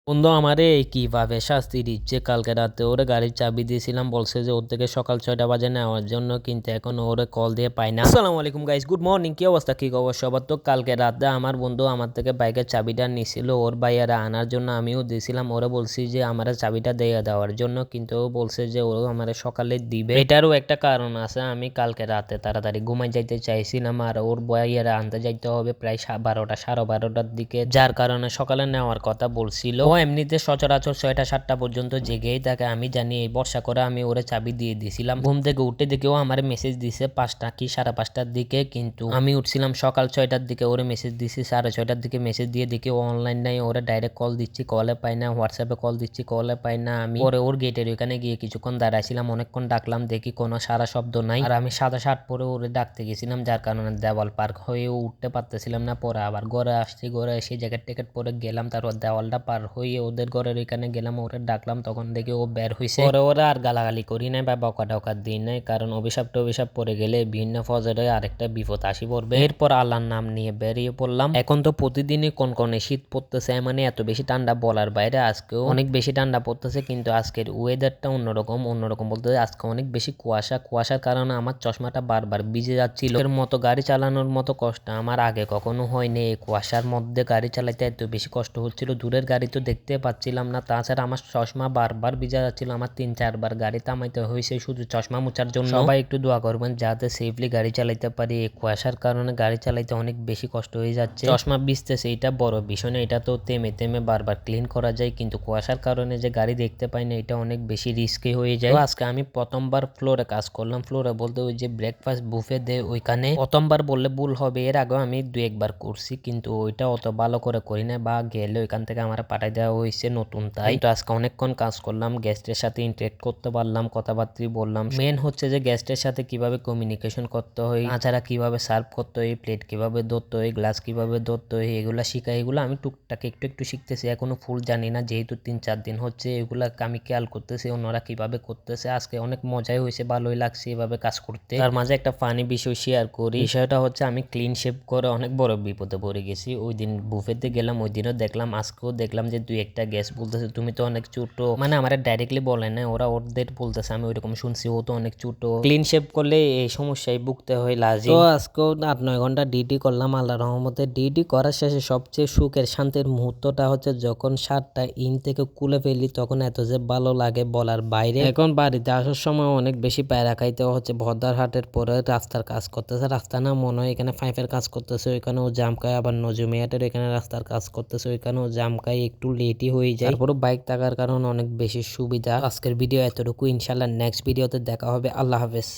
বন্ধু আমারে কিভাবে শাস্তি দিচ্ছে। কালকে রাতে ওরে গাড়ির চাবি দিয়েছিলাম, বলছে যে ওর থেকে সকাল 6টা বাজে নেওয়ার জন্য, কিন্তু এখন ওরে কল দিয়ে পাই না। আসসালামু আলাইকুম গাইস, গুড মর্নিং। কি অবস্থা, কি খবর সবার? তো কালকে রাতে আমার বন্ধু আমার থেকে বাইকের চাবিটা নিছিল ওর ভাইয়ারা আনার জন্য, আমিও দিয়েছিলাম। ওরে বলছি যে আমার চাবিটা দিয়ে দেওয়ার জন্য, কিন্তু ও বলছে যে ও আমার সকালে দিবে। এটারও একটা কারণ আছে, আমি কালকে রাতে তাড়াতাড়ি ঘুমাই যাইতে চাইছিলাম, আর ওর ভাইয়ারা আনতে যাইতে হবে প্রায় 12টা 12:30টার দিকে, যার কারণে সকালে নেওয়ার কথা বলছিল। এমনিতে সচরাচর 6টা 7টা পর্যন্ত জেগেই থাকে, আমি জানি। এই বর্ষা করে আমি ওরে চাবি দিয়ে দিছিলাম। ঘুম থেকে উঠে দেখেও আমার মেসেজ দিছে 5টা কি 5:30টার দিকে, কিন্তু আমি উঠছিলাম সকাল 6টার দিকে। ওরে মেসেজ দিছি 6:30টার দিকে, মেসেজ দিয়ে দেখি ও অনলাইন নাই। ওরে ডাইরেক্ট কল দিচ্ছি, কলে পাই না। হোয়াটসঅ্যাপে কল দিচ্ছি, কলে পাই না। আমি পরে ওর গেটের ওইখানে গিয়ে কিছুক্ষণ দাঁড়াইছিলাম, অনেকক্ষণ ডাকলাম, দেখি কোনো সারা শব্দ নাই। আর আমি সাদা শার্ট পরে ওরে ডাকতে গেছিলাম, যার কারণে দেওয়াল পার হয়েও উঠতে পারতেছিলাম না। পরে আবার ঘরে আসছি, ঘরে এসে জ্যাকেট ট্যাকেট পরে গেলাম, তারপর দেওয়ালটা পার হয়ে ওদের ঘরের এখানে গেলাম। ওরে ডাকলাম, তখন দেখি ও বের হয়েছে। পরে ওরা আর গালাগালি করি নাই বা বকা টকা দিই নাই, কারণ অভিশাপ টভিশাপ পরে গেলে ভিন্ন ফজরে আরেকটা বিপদ আসি পড়বে। এরপর আল্লাহর নাম নিয়ে বেরিয়ে পড়লাম। এখন তো প্রতিদিনই কনকনে শীত পড়তেছে, মানে এত বেশি ঠান্ডা বলার বাইরে। আজকেও অনেক বেশি ঠান্ডা পড়তেছে, কিন্তু আজকের ওয়েদারটা অন্যরকম বলতে আজকে অনেক বেশি কুয়াশার কারণে আমার চশমাটা বারবার ভিজে যাচ্ছিল। এর মতো গাড়ি চালানোর মতো কষ্ট আমার আগে কখনো হয়নি। এই কুয়াশার মধ্যে গাড়ি চালাইতে এত বেশি কষ্ট হচ্ছিল, দূরের গাড়ি তো দেখতে পাচ্ছিলাম না। তাছাড়া আমার চশমা বারবার ভিজা যাচ্ছিল, আমার 3-4 বার গাড়ি থামাইতে হয়েছে শুধু চশমা মুছার জন্য। সবাই একটু দোয়া করবেন যাতে সেফলি গাড়ি চালাইতে পারি। এই কুয়াশার কারণে গাড়ি চালাইতে অনেক বেশি কষ্ট হয়ে যাচ্ছে। চশমা ভিজতেছে এটা বড় বিষয় না, এটা তো তেমে বারবার ক্লিন করা যায়, কিন্তু কুয়াশার কারণে যে গাড়ি দেখতে পাই না, এটা অনেক বেশি রিস্কি হয়ে যায়। আজকে আমি প্রথমবার ফ্লোরে কাজ করলাম। ফ্লোরে বলতে ওই যে ব্রেকফাস্ট বুফে দে ওইখানে। প্রথমবার বললে ভুল হবে, এর আগেও আমি 2-1 বার করছি, কিন্তু ওইটা অত ভালো করে করি না, বা গেলে ওইখান থেকে আমার পাঠাই দেওয়া হয়েছে নতুন। তাই তো আজকে অনেকক্ষণ কাজ করলাম, গেস্টের সাথে ইন্টারেক্ট করতে পারলাম, কথাবার্তা বললাম। মেন হচ্ছে যে গেস্টের সাথে কিভাবে কমিউনিকেশন করতে হয়, তাছাড়া কিভাবে সার্ভ করতে হয়, প্লেট কিভাবে ধরতে হয়, গ্লাস কিভাবে ধরতে হয়, এগুলা শিখা। এগুলো আমি টুকটাক একটু শিখতেছি, এখনো ফুল জানি না, যেহেতু 3-4 দিন হচ্ছে। এগুলা আমি খেয়াল করতেছি অন্যরা কিভাবে করতেছে। আজকে অনেক মজাই হয়েছে, ভালোই লাগছে এভাবে কাজ করতে। তার মাঝে একটা ফানি বিষয় শেয়ার করি। বিষয়টা হচ্ছে আমি ক্লিন শেপ করে অনেক বড় বিপদে পড়ে গেছি। ওই দিন বুফেতে গেলাম, ওই দিনও দেখলাম, আজকেও দেখলাম যে 2-1টা গেস্ট বলতেছে তুমি তো অনেক ছোট, মানে আমার ডাইরেক্টলি বলে না, ওরা ওদের বলতেছে, আমি ওইরকম শুনছি ও তো অনেক ছোট। ক্লিন শেপ করলে এই সমস্যায় ভুগতে হয় লাজিম। তো আজকেও 8-9 ঘন্টা ডিউটি করলাম আল্লাহর রহমতে। ডিউটি করার শেষে সবচেয়ে সুখের শান্তির মুহূর্তটা হচ্ছে যখন শার্টটা ইন থেকে খুলে ফেলি, তখন এত যে ভালো লাগে বলার বাইরে। এখন বাড়িতে আসার সময় অনেক বেশি প্যারা খাইতে হচ্ছে। ভদ্রারহাটের পরে রাস্তার কাজ করতেছে, রাস্তা না মনে হয় এখানে পাইপের কাজ করতেছে, ওইখানেও জাম খায়। আবার নজুমিয়াটের এখানে রাস্তার কাজ করতেছে, ওইখানেও জাম খায়, একটু লেটই হয়ে যায়। তারপরে বাইক থাকার কারণে অনেক বেশি সুবিধা। আজকের ভিডিও এতটুকু, ইনশাল্লাহ নেক্সট ভিডিওতে দেখা হবে। আল্লাহ হাফেজ।